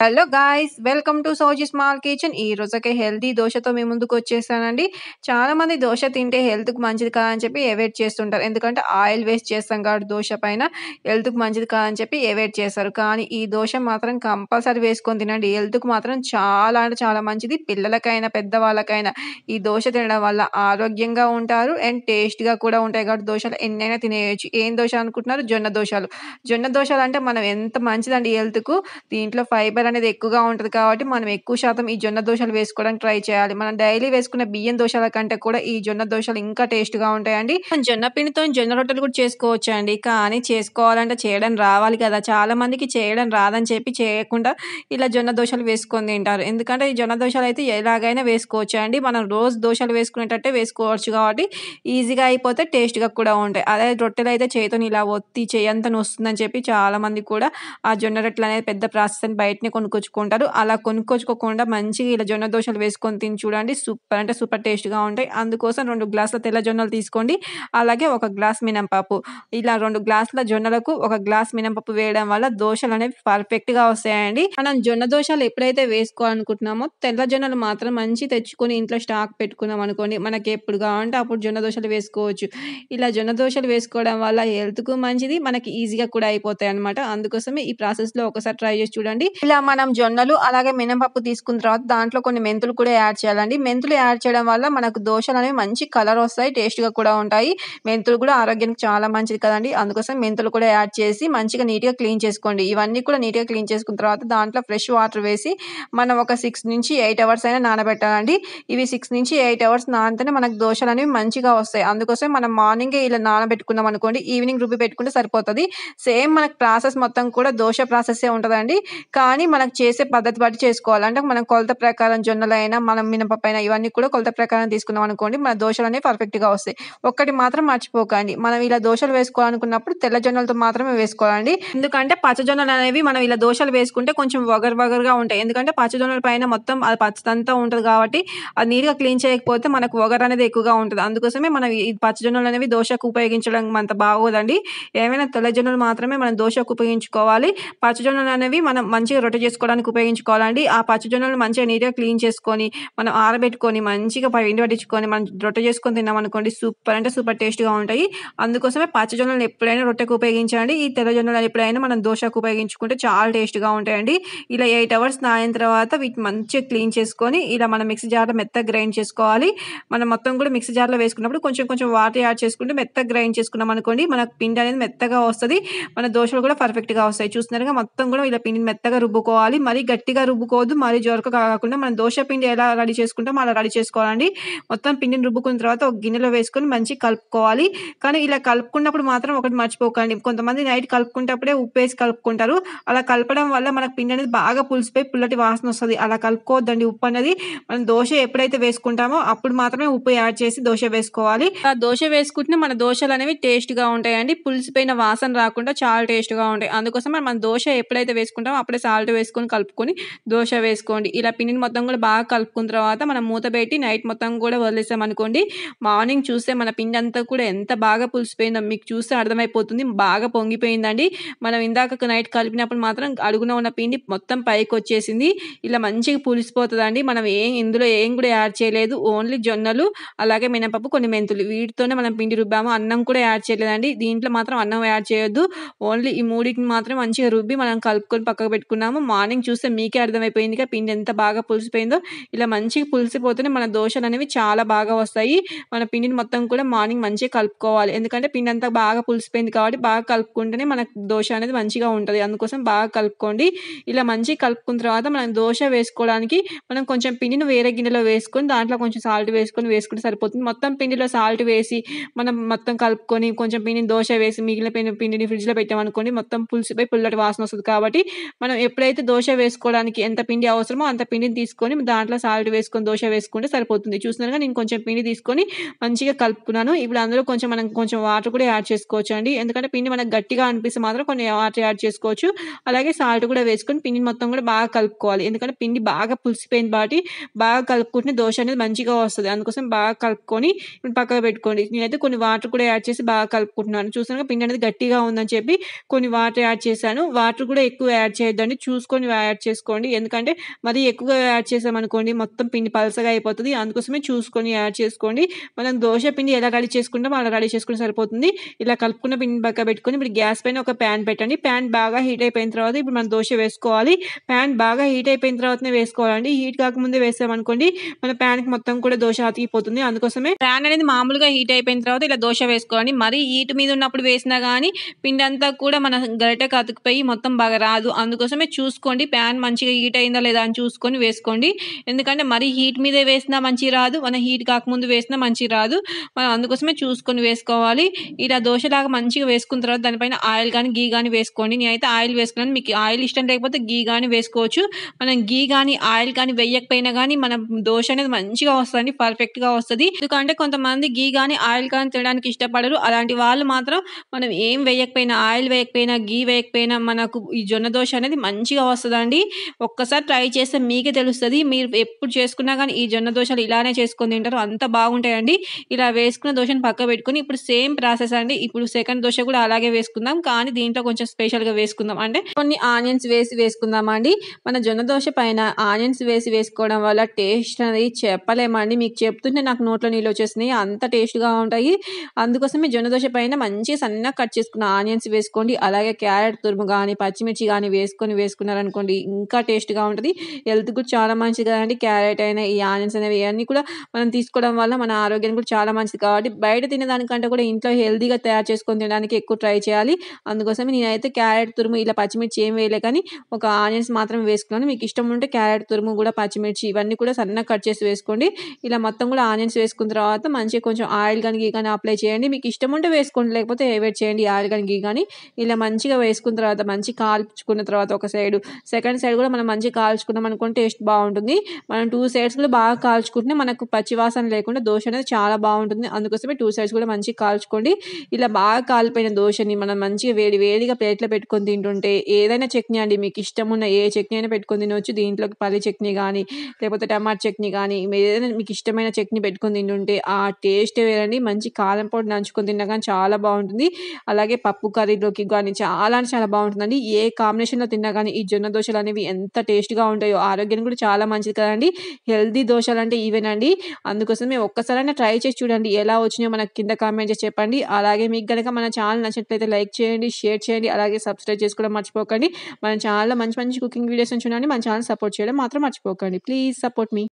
Hello guys! Welcome to Souji small kitchen. ఈరోజొక healthy దోసతో మీ ముందుకొచ్చేసానండి. చాలామంది దోస తింటే హెల్త్‌కి మంచిది కాదని చెప్పి అవాయిడ్ చేస్తుంటారు. ఎందుకంటే ఆయిల్ వేస్ట్ చేస్తాం కాబట్టి దోస పైన హెల్త్‌కి మంచిది కాదని చెప్పి అవాయిడ్ చేస్తారు. కానీ ఈ దోస మాత్రం కంపల్సరీ వేసుకొని తినండి. హెల్త్‌కి మాత్రం చాలా అంటే చాలా మంచిది. పిల్లలకైనా, పెద్దవాళ్ళకైనా ఈ దోస తినడం వల్ల ఆరోగ్యంగా ఉంటారు. అండ్ టేస్ట్‌గా కూడా ఉంటాయి కాబట్టి దోసలు ఎన్నైనా తినేయొచ్చు. ఏం దోస అనుకుంటున్నారు? జొన్న దోసలు. జొన్న దోసలంటే మనం ఎంత మంచిదండి హెల్త్‌కు. దీంట్లో ఫైబర్ అనేది ఎక్కువగా ఉంటది కాబట్టి, మనం ఎక్కువ శాతం ఈ జొన్న దోసలు వేసుకోవడానికి ట్రై చేయాలి. మనం డైలీ వేసుకునే బియ్యం దోసల కంటే కూడా ఈ జొన్న దోసలు ఇంకా టేస్ట్‌గా ఉంటాయండి. మనం జొన్న పిండితోని జొన్న రొట్టెలు కూడా చేసుకోవచ్చండి. కానీ చేసుకోవాలంటే చేయడం రావాలి కదా! చాలా మందికి చేయడం రాదని చెప్పి చేయకుండా ఇలా జొన్న దోసలు వేసుకొని తింటారు. ఎందుకంటే ఈ జొన్న దోసలైతే ఎలాగైనా వేసుకోవచ్చండి. మనం రోజు దోసలు వేసుకునేటట్టే వేసుకోవచ్చు కాబట్టి ఈజీగా అయిపోతే టేస్ట్‌గా కూడా ఉంటాయి. అదే రొట్టెలైతే చేత్తోని ఇలా ఒత్తి చెయ్యంతా నొస్తుందని చెప్పి చాలామంది కూడా ఆ జొన్న రొట్టెలనేది పెద్ద ప్రాసెస్ అని బయటనే కొనుక్కొచ్చుకుంటారు. అలా కొనుక్కొచ్చుకోకుండా మంచిగా ఇలా జొన్న దోసలు వేసుకొని తిని చూడండి. సూపర్ అంటే సూపర్ టేస్ట్‌గా ఉంటాయి. అందుకోసం 2 గ్లాసుల తెల్ల జొన్నలు తీసుకోండి. అలాగే 1 గ్లాస్ మినపప్పు. ఇలా 2 గ్లాసుల జొన్నలకు 1 గ్లాస్ మినపప్పు వేయడం వల్ల దోసలనేవి పర్ఫెక్ట్‌గా వస్తాయండి. మనం జొన్న దోసలు ఎప్పుడైతే వేసుకోవాలనుకుంటున్నామో తెల్ల జొన్నలు మాత్రం మంచియి తెచ్చుకొని ఇంట్లో స్టాక్ పెట్టుకున్నాం అనుకోండి, మనకి ఎప్పుడు కావాలంటే అప్పుడు జొన్న దోసలు వేసుకోవచ్చు. ఇలా జొన్న దోసలు వేసుకోవడం వల్ల హెల్త్‌కు మంచిది. మనకి ఈజీగా కూడా అయిపోతాయన్నమాట. అందుకోసమే ఈ ప్రాసెస్‌లో ఒకసారి ట్రై చేసి చూడండి. ఇలా మనం జొన్నలు అలాగే మినపప్పు తీసుకున్న తర్వాత దాంట్లో కొన్ని మెంతులు కూడా యాడ్ చేయాలండి. మెంతులు యాడ్ చేయడం వల్ల మనకు దోసలనేవి మంచి కలర్ వస్తాయి. టేస్ట్‌గా కూడా ఉంటాయి. మెంతులు కూడా ఆరోగ్యానికి చాలా మంచిది కదండీ! అందుకోసం మెంతులు కూడా యాడ్ చేసి మంచిగా నీట్‌గా క్లీన్ చేసుకోండి. ఇవన్నీ కూడా నీట్‌గా క్లీన్ చేసుకున్న తర్వాత దాంట్లో ఫ్రెష్ వాటర్ వేసి మనం ఒక 6-8 అవర్స్ అయినా నానబెట్టాలండి. ఇవి 6-8 అవర్స్ నానితేనే మనకు దోసలనేవి మంచిగా వస్తాయి. అందుకోసం మనం మార్నింగే ఇలా నానబెట్టుకున్నాం అనుకోండి, ఈవినింగ్ రుబ్బి పెట్టుకుంటే సరిపోతది. సేమ్ మనకు ప్రాసెస్ మొత్తం కూడా దోస ప్రాసెస్సే ఉంటదండి. కానీ మనకు చేసే పద్ధతి బట్టి చేసుకోవాలి. అంటే మనం కొలత ప్రకారం జొన్నలైనా, మనం మినపప్పైనా ఇవన్నీ కూడా కొలత ప్రకారం తీసుకున్నాం అనుకోండి, మన దోసలనేవి పర్ఫెక్ట్‌గా వస్తాయి. ఒక్కటి మాత్రం మర్చిపోకండి. మనం ఇలా దోసలు వేసుకోవాలనుకున్నప్పుడు తెల్ల జొన్నలతో మాత్రమే వేసుకోవాలండి. ఎందుకంటే పచ్చ జొన్నలనేవి మనం ఇలా దోసలు వేసుకుంటే కొంచెం వగరుగా ఉంటాయి. ఎందుకంటే పచ్చ జొన్నల పైన మొత్తం అది పచ్చదంతా ఉంటది కాబట్టి, అది నీట్‌గా క్లీన్ చేయకపోతే మనకు వగరనేది ఎక్కువగా ఉంటది. అందుకోసమే మనం ఈ పచ్చ జొన్నలనేవి దోసకు ఉపయోగించడం అంత బాగోదండి. ఏమైనా తెల్ల జొన్నలు మాత్రమే మనం దోసకు ఉపయోగించుకోవాలి. పచ్చ జొన్నలనేవి మనం మంచిగా రొట్టె చేసుకోవడానికి ఉపయోగించుకోవాలండి. ఆ పచ్చ జొన్నలు మంచిగా నీట్‌గా క్లీన్ చేసుకొని, మనం ఆరబెట్టుకొని, మంచిగా పిండి పట్టించుకొని, మనం రొట్టె చేసుకొని తిన్నామనుకోండి సూపర్ అంటే సూపర్ టేస్ట్‌గా ఉంటాయి. అందుకోసమే పచ్చ జొన్నలను ఎప్పుడైనా రొట్టెకు ఉపయోగించండి. ఈ తెల్ల జొన్నలను ఎప్పుడైనా మనం దోసకు ఉపయోగించుకుంటే చాలా టేస్ట్‌గా ఉంటాయండి. ఇలా 8 అవర్స్ నానిన తర్వాత వీటిని మంచిగా క్లీన్ చేసుకొని, ఇలా మనం మిక్సీ జార్‌లో మెత్తగా గ్రైండ్ చేసుకోవాలి. మనం మొత్తం కూడా మిక్సీ జార్‌లో వేసుకున్నప్పుడు కొంచెం కొంచెం వాటర్ యాడ్ చేసుకుంటూ మెత్తగా గ్రైండ్ చేసుకున్నామనుకోండి, మనకు పిండి అనేది మెత్తగా వస్తది. మన దోసలు కూడా పర్ఫెక్ట్‌గా వస్తాయి. చూస్తున్నారుగా మొత్తం కూడా ఇలా పిండిని మెత్తగా రుబ్బుకోవాలి. మరీ గట్టిగా రుబ్బుకోవద్దు. మరీ జొరకగా కాకుండా మనం దోస పిండి ఎలా రెడీ చేసుకుంటామో అలా రెడీ చేసుకోవాలండి. మొత్తం పిండిని రుబ్బుకున్న తర్వాత ఒక గిన్నెలో వేసుకొని మంచిగా కలుపుకోవాలి. కానీ ఇలా కలుపుకున్నప్పుడు మాత్రం ఒకటి మర్చిపోకండి. కొంతమంది నైట్ కలుపుకునేటప్పుడే ఉప్పేసి కలుపుకుంటారు. అలా కలపడం వల్ల మనకు పిండి అనేది బాగా పులిసిపోయి పుల్లటి వాసన వస్తది. అలా కలుపుకోవద్దండి ఉప్పనేది. మనం దోస ఎప్పుడైతే వేసుకుంటామో అప్పుడు మాత్రమే ఉప్పు యాడ్ చేసి దోస వేసుకోవాలి. ఆ దోస వేసుకుంటే మన దోసలనేవి టేస్ట్‌గా ఉంటాయండి. పులిసిపోయిన వాసన రాకుండా చాలా టేస్ట్‌గా ఉంటాయి. అందుకోసమే మనం దోస ఎప్పుడైతే వేసుకుంటామో అప్పుడే సాల్ట్ వేసుకొని కలుపుకొని దోస వేసుకోండి. ఇలా పిండిని మొత్తం కూడా బాగా కలుపుకున్న తర్వాత మనం మూత పెట్టి నైట్ మొత్తం కూడా వదిలేసామనుకోండి, మార్నింగ్ చూస్తే మన పిండి అంతా కూడా ఎంత బాగా పులిసిపోయిందో మీకు చూస్తే అర్థమైపోతుంది. బాగా పొంగిపోయిందండి. మనం ఇందాక నైట్ కలిపినప్పుడు మాత్రం అడుగున ఉన్న పిండి మొత్తం పైకొచ్చేసింది. ఇలా మంచిగా పులిసిపోతదండి. మనం ఇందులో ఏం కూడా యాడ్ చేయలేదు. ఓన్లీ జొన్నలు, అలాగే మినపప్పు, కొన్ని మెంతులు వీటితోనే మనం పిండి రుబ్బాము. అన్నం కూడా యాడ్ చేయలేదండి. దీంట్లో మాత్రం అన్నం యాడ్ చేయొద్దు. ఓన్లీ ఈ మూడిటిని మాత్రం మంచిగా రుబ్బి మనం కలుపుకొని పక్కకు పెట్టుకున్నాము. మార్నింగ్ చూస్తే మీకే అర్థమైపోయిందిగా పిండి ఎంత బాగా పులిసిపోయిందో. ఇలా మంచిగా పులిసిపోతేనే మన దోసలనేవి చాలా బాగా వస్తాయి. మన పిండిని మొత్తం కూడా మార్నింగ్ మంచిగా కలుపుకోవాలి. ఎందుకంటే పిండి అంతా బాగా పులిసిపోయింది కాబట్టి బాగా కలుపుకుంటేనే మనకు దోస అనేది మంచిగా ఉంటది. అందుకోసం బాగా కలుపుకోండి. ఇలా మంచిగా కలుపుకున్న తర్వాత మనం దోస వేసుకోవడానికి మనం కొంచెం పిండిని వేరే గిన్నెలో వేసుకొని దాంట్లో కొంచెం సాల్ట్ వేసుకుంటే సరిపోతుంది. మొత్తం పిండిలో సాల్ట్ వేసి మనం మొత్తం కలుపుకొని కొంచెం పిండిని దోస వేసి మిగిలిన పిండిని ఫ్రిడ్జ్‌లో పెట్టామనుకోండి మొత్తం పులిసిపోయి పుల్లటి వాసన వస్తది కాబట్టి మనం ఎప్పుడైతే దోస వేసుకోవడానికి ఎంత పిండి అవసరమో అంత పిండిని తీసుకొని దాంట్లో సాల్ట్ వేసుకొని దోస వేసుకుంటే సరిపోతుంది. చూస్తున్నారుగా నేను కొంచెం పిండి తీసుకొని మంచిగా కలుపుకున్నాను. ఇప్పుడు అందులో మనం కొంచెం వాటర్ కూడా యాడ్ చేసుకోవచ్చండి. ఎందుకంటే పిండి మనకు గట్టిగా అనిపిస్తే మాత్రం కొన్ని వాటర్ యాడ్ చేసుకోవచ్చు. అలాగే సాల్ట్ కూడా వేసుకొని పిండిని మొత్తం కూడా బాగా కలుపుకోవాలి. ఎందుకంటే పిండి బాగా పులిసిపోయింది కాబట్టి బాగా కలుపుకుంటే దోస అనేది మంచిగా వస్తది. అందుకోసం బాగా కలుపుకొని ఇప్పుడు పక్కకు పెట్టుకోండి. నేనైతే కొన్ని వాటర్ కూడా యాడ్ చేసి బాగా కలుపుకుంటున్నాను. చూసారుగా పిండి అనేది గట్టిగా ఉందని చెప్పి కొన్ని వాటర్ యాడ్ చేశాను. వాటర్ కూడా ఎక్కువ యాడ్ చేయొద్దండి. చూసుకొని యాడ్ చేసుకోండి. ఎందుకంటే మరీ ఎక్కువగా యాడ్ చేసామనుకోండి మొత్తం పిండి పలచగా అయిపోతది. అందుకోసమే చూసుకొని యాడ్ చేసుకోండి. మనం దోస పిండి ఎలా రెడీ చేసుకుంటామో అలా రెడీ చేసుకుంటే సరిపోతుంది. ఇలా కలుపుకున్న పిండిని పక్కన పెట్టుకొని ఇప్పుడు గ్యాస్ పైన ఒక పాన్ పెట్టండి. పాన్ బాగా హీట్ అయిపోయిన తర్వాత ఇప్పుడు మనం దోస వేసుకోవాలి. పాన్ బాగా హీట్ అయిపోయిన తర్వాతనే వేసుకోవాలండి. హీట్ కాకముందే వేసామనుకోండి మన పాన్‌కి మొత్తం కూడా దోస అతికిపోతుంది. అందుకోసమే పాన్ అనేది మామూలుగా హీట్ అయిపోయిన తర్వాత ఇలా దోస వేసుకోవాలి. మరీ హీట్ మీద ఉన్నప్పుడు వేసినా గానీ పిండంతా కూడా మన గరిటెకి అతుకుపోయి మొత్తం బాగా రాదు. అందుకోసమే చూసుకోండి పాన్ మంచిగా హీట్ అయిందా లేదా అని చూసుకొని వేసుకోండి. ఎందుకంటే మరీ హీట్ మీదే వేసినా మంచిగా రాదు. మన హీట్ కాకముందు వేసినా మంచిగా రాదు. మనం అందుకోసమే చూసుకొని వేసుకోవాలి. ఇలా దోసలాగా మంచిగా వేసుకున్న తర్వాత దానిపైన ఆయిల్ గానీ, ఘీ గానీ వేసుకోండి. నేనైతే ఆయిల్ వేసుకున్నాను. మీకు ఆయిల్ ఇష్టం లేకపోతే ఘీ గానీ వేసుకోవచ్చు. మనం ఘీ గానీ, ఆయిల్ గానీ వేయకపోయినా గానీ మన దోస అనేది మంచిగా వస్తదండి. పర్ఫెక్ట్‌గా వస్తది. ఎందుకంటే కొంతమంది ఘీ గానీ, ఆయిల్ గానీ తినడానికి ఇష్టపడరు. అలాంటి వాళ్ళు మాత్రం మనం ఏం వేయకపోయినా, ఆయిల్ వేయకపోయినా, ఘీ వేయకపోయినా మనకు ఈ జొన్న దోస అనేది మంచిగా వస్తదండి. ఒక్కసారి ట్రై చేస్తే మీకే తెలుస్తది. మీరు ఎప్పుడు చేసుకున్నా గానీ ఈ జొన్న దోసలు ఇలానే చేసుకొని తింటారు. అంత బాగుంటాయండి. ఇలా వేసుకున్న దోసని పక్కకు పెట్టుకొని ఇప్పుడు సేమ్ ప్రాసెస్ అండి. ఇప్పుడు సెకండ్ దోస కూడా అలాగే వేసుకుందాం. కానీ దీంట్లో కొంచెం స్పెషల్‌గా వేసుకుందాం. అంటే కొన్ని ఆనియన్స్ వేసుకుందామండి. మన జొన్న దోస పైన ఆనియన్స్ వేసుకోవడం వల్ల టేస్ట్ అనేది చెప్పలేమండి. మీకు చెప్తుంటే నాకు నోట్లో నీళ్ళొచ్చేస్తున్నాయి. అంత టేస్ట్‌గా ఉంటాయి. అందుకోసమే జొన్న దోస పైన మంచిగా సన్నగా కట్ చేసుకున్న ఆనియన్స్ వేసుకోండి. అలాగే క్యారెట్ తురుము గానీ, పచ్చిమిర్చి గానీ వేసుకున్నారనుకోండి ఇంకా టేస్ట్‌గా ఉంటది. హెల్త్‌కి కూడా చాలా మంచిది కదండీ. క్యారెట్ అయినా, ఈ ఆనియన్స్ అనేవి ఇయన్నీ కూడా మనం తీసుకోవడం వల్ల మన ఆరోగ్యానికి కూడా చాలా మంచిది కాబట్టి బయట తినేదానికంటే కూడా ఇంట్లో హెల్తీగా తయారు చేసుకొని తినడానికి ఎక్కువ ట్రై చేయాలి. అందుకోసమే నేనైతే క్యారెట్ తురుము ఇలా పచ్చిమిర్చి ఏం వేయలే కానీ ఒక ఆనియన్స్ మాత్రం వేసుకున్నాను. మీకు ఇష్టం ఉంటే క్యారెట్ తురుము కూడా పచ్చిమిర్చి ఇవన్నీ కూడా సన్నగా కట్ చేసి వేసుకోండి. ఇలా మొత్తం కూడా ఆనియన్స్ వేసుకున్న తర్వాత మంచిగా కొంచెం ఆయిల్ గానీ, ఘీ గానీ అప్లై చేయండి. మీకు ఇష్టం ఉంటే వేసుకోండి. లేకపోతే అవాయిడ్ చేయండి ఆయిల్ గానీ, ఘీ గానీ. ఇలా మంచిగా వేసుకున్న తర్వాత మంచిగా కాల్చుకున్న తర్వాత ఒక సైడు, సెకండ్ సైడ్ కూడా మనం మంచిగా కాల్చుకున్నాం అనుకోండి టేస్ట్ బావుంటుంది. మనం 2 సైడ్స్ కూడా బాగా కాల్చుకుంటే మనకు పచ్చి వాసన లేకుండా దోస అనేది చాలా బావుంటుంది. అందుకోసమే 2 సైడ్స్ కూడా మంచిగా కాల్చుకోండి. ఇలా బాగా కాలిపోయిన దోసని మనం మంచిగా వేడిగా ప్లేట్‌లో పెట్టుకొని తింటుంటే ఏదైనా చట్నీ అండి మీకు ఇష్టమున్న ఏ చట్నీ అయినా పెట్టుకొని తినొచ్చు. దీంట్లోకి పల్లి చట్నీ గానీ, లేకపోతే టమాటా చట్నీ గానీ, ఏదైనా మీకు ఇష్టమైన చట్నీ పెట్టుకొని తింటుంటే ఆ టేస్టే వేరండి. మంచి కారం పొడి నంచుకొని తిన్నా గానీ చాలా బావుంటుంది. అలాగే పప్పు కర్రీలోకి గానీ చాలా అంటే చాలా బావుంటుందండి. ఏ కాంబినేషన్‌లో తిన్నా గానీ ఈ జొన్న దోసలనేవి ఎంత టేస్ట్‌గా ఉంటాయో ఆరోగ్యానికి కూడా చాలా మంచిది కదండీ. హెల్తీ దోసలంటే ఇవేనండి. అందుకోసమే ఒక్కసారైనా ట్రై చేసి చూడండి. ఎలా వచ్చినాయో మనకు కింద కామెంట్ చేసి చెప్పండి. అలాగే మీకు గనక మన ఛానల్ నచ్చినట్లయితే లైక్ చేయండి, షేర్ చేయండి. అలాగే సబ్స్క్రైబ్ చేసుకోవడం మర్చిపోకండి. మన ఛానల్‌లో మంచి మంచి కుకింగ్ వీడియోస్‌ని చూడండి. మన ఛానల్ సపోర్ట్ చేయడం మాత్రం మర్చిపోకండి. Please support me.